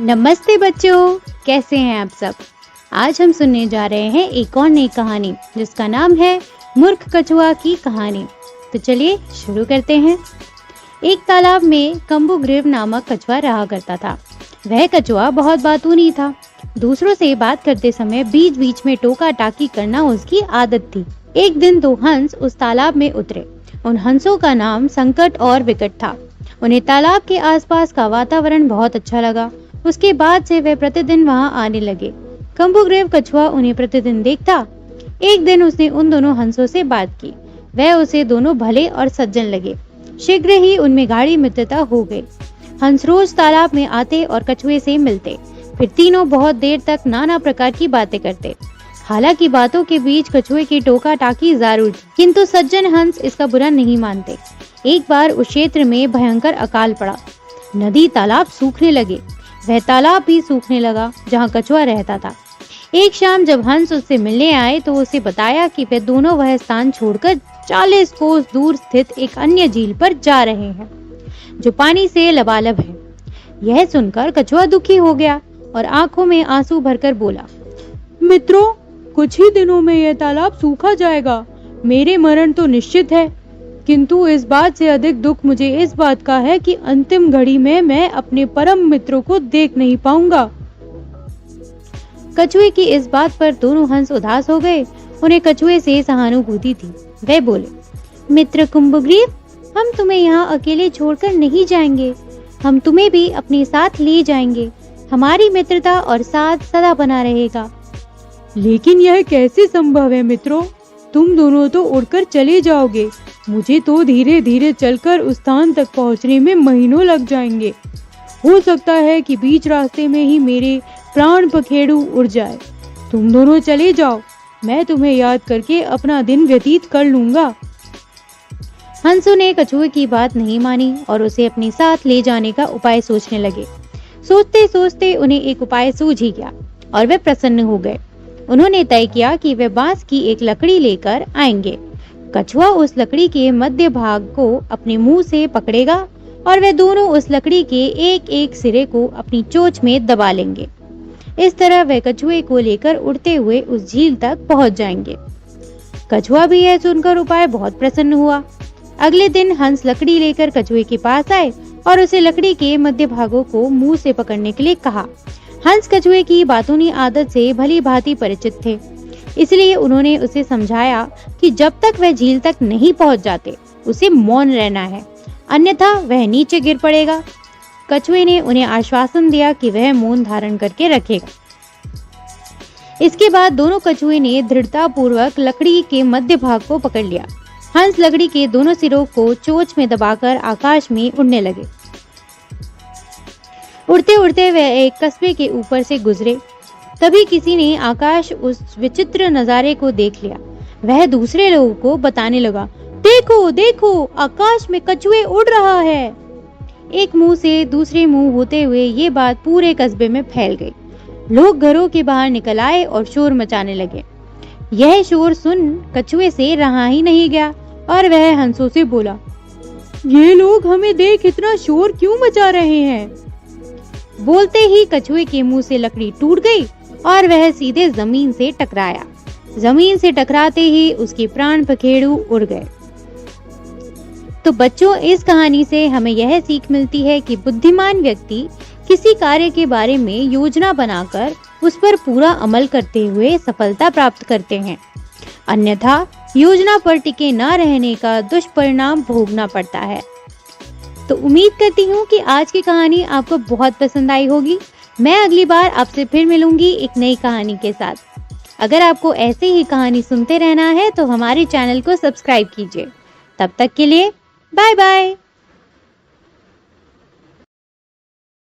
नमस्ते बच्चों, कैसे हैं आप सब। आज हम सुनने जा रहे हैं एक और नई कहानी जिसका नाम है मूर्ख कछुआ की कहानी। तो चलिए शुरू करते हैं। एक तालाब में कम्बुग्रीव नामक कछुआ रहा करता था। वह कछुआ बहुत बातूनी था। दूसरों से बात करते समय बीच बीच में टोका टाकी करना उसकी आदत थी। एक दिन दो हंस उस तालाब में उतरे। उन हंसों का नाम संकट और विकट था। उन्हें तालाब के आसपास का वातावरण बहुत अच्छा लगा। उसके बाद से वे प्रतिदिन वहां आने लगे। कम्बुग्रीव कछुआ उन्हें प्रतिदिन देखता। एक दिन उसने उन दोनों हंसों से बात की। वह उसे दोनों भले और सज्जन लगे। शीघ्र ही उनमें गाढ़ी मित्रता हो गई। हंस रोज तालाब में आते और कछुए से मिलते। फिर तीनों बहुत देर तक नाना प्रकार की बातें करते। हालांकि बातों के बीच कछुए की टोका टाकी जरूर थी, किंतु सज्जन हंस इसका बुरा नहीं मानते। एक बार उस क्षेत्र में भयंकर अकाल पड़ा। नदी तालाब सूखने लगे। वह तालाब भी सूखने लगा जहाँ कछुआ रहता था। एक शाम जब हंस उससे मिलने आए तो उसे बताया कि वे दोनों वह स्थान छोड़कर 40 कोस दूर स्थित एक अन्य झील पर जा रहे हैं जो पानी से लबालब है। यह सुनकर कछुआ दुखी हो गया और आंखों में आंसू भरकर बोला, मित्रों, कुछ ही दिनों में यह तालाब सूखा जाएगा। मेरे मरण तो निश्चित है, किंतु इस बात से अधिक दुख मुझे इस बात का है कि अंतिम घड़ी में मैं अपने परम मित्रों को देख नहीं पाऊंगा। कछुए की इस बात पर दोनों हंस उदास हो गए। उन्हें कछुए से सहानुभूति थी। वे बोले, मित्र कम्बुग्रीव, हम तुम्हें यहाँ अकेले छोड़कर नहीं जाएंगे। हम तुम्हें भी अपने साथ ले जाएंगे। हमारी मित्रता और साथ सदा बना रहेगा। लेकिन यह कैसे संभव है मित्रों? तुम दोनों तो उड़कर चले जाओगे। मुझे तो धीरे धीरे चलकर उस स्थान तक पहुंचने में महीनों लग जाएंगे। हो सकता है कि बीच रास्ते में ही मेरे प्राण पखेरु उड़ जाए। तुम दोनों चले जाओ, मैं तुम्हें याद करके अपना दिन व्यतीत कर लूंगा। हंसों ने कछुए की बात नहीं मानी और उसे अपने साथ ले जाने का उपाय सोचने लगे। सोचते सोचते उन्हें एक उपाय सूझ ही गया और वे प्रसन्न हो गए। उन्होंने तय किया कि वे बांस की एक लकड़ी लेकर आएंगे। कछुआ उस लकड़ी के मध्य भाग को अपने मुंह से पकड़ेगा और वे दोनों उस लकड़ी के एक एक सिरे को अपनी चोंच में दबा लेंगे। इस तरह वे कछुए को लेकर उड़ते हुए उस झील तक पहुंच जाएंगे। कछुआ भी यह सुनकर उपाय बहुत प्रसन्न हुआ। अगले दिन हंस लकड़ी लेकर कछुए के पास आए और उसे लकड़ी के मध्य भागों को मुंह से पकड़ने के लिए कहा। हंस कछुए की बातूनी आदत से भली भांति परिचित थे, इसलिए उन्होंने उसे समझाया कि जब तक वह झील तक नहीं पहुंच जाते उसे मौन रहना है, अन्यथा वह नीचे गिर पड़ेगा। कछुए ने उन्हें आश्वासन दिया कि वह मौन धारण करके रखेगा। इसके बाद दोनों कछुए ने दृढ़ता पूर्वक लकड़ी के मध्य भाग को पकड़ लिया। हंस लकड़ी के दोनों सिरों को चोंच में दबाकर आकाश में उड़ने लगे। उड़ते उड़ते वह एक कस्बे के ऊपर से गुजरे। तभी किसी ने आकाश उस विचित्र नजारे को देख लिया। वह दूसरे लोगों को बताने लगा, देखो देखो, आकाश में कछुए उड़ रहा है। एक मुंह से दूसरे मुंह होते हुए ये बात पूरे कस्बे में फैल गई। लोग घरों के बाहर निकल आए और शोर मचाने लगे। यह शोर सुन कछुए से रहा ही नहीं गया और वह हंसों से बोला, ये लोग हमें देख इतना शोर क्यों मचा रहे हैं? बोलते ही कछुए के मुंह से लकड़ी टूट गई और वह सीधे जमीन से टकराया। जमीन से टकराते ही उसके प्राण पखेरु उड़ गए। तो बच्चों, इस कहानी से हमें यह सीख मिलती है कि बुद्धिमान व्यक्ति किसी कार्य के बारे में योजना बनाकर उस पर पूरा अमल करते हुए सफलता प्राप्त करते हैं, अन्यथा योजना पर टिके न रहने का दुष्परिणाम भोगना पड़ता है। तो उम्मीद करती हूँ कि आज की कहानी आपको बहुत पसंद आई होगी। मैं अगली बार आपसे फिर मिलूंगी एक नई कहानी के साथ। अगर आपको ऐसे ही कहानी सुनते रहना है तो हमारे चैनल को सब्सक्राइब कीजिए। तब तक के लिए बाय बाय।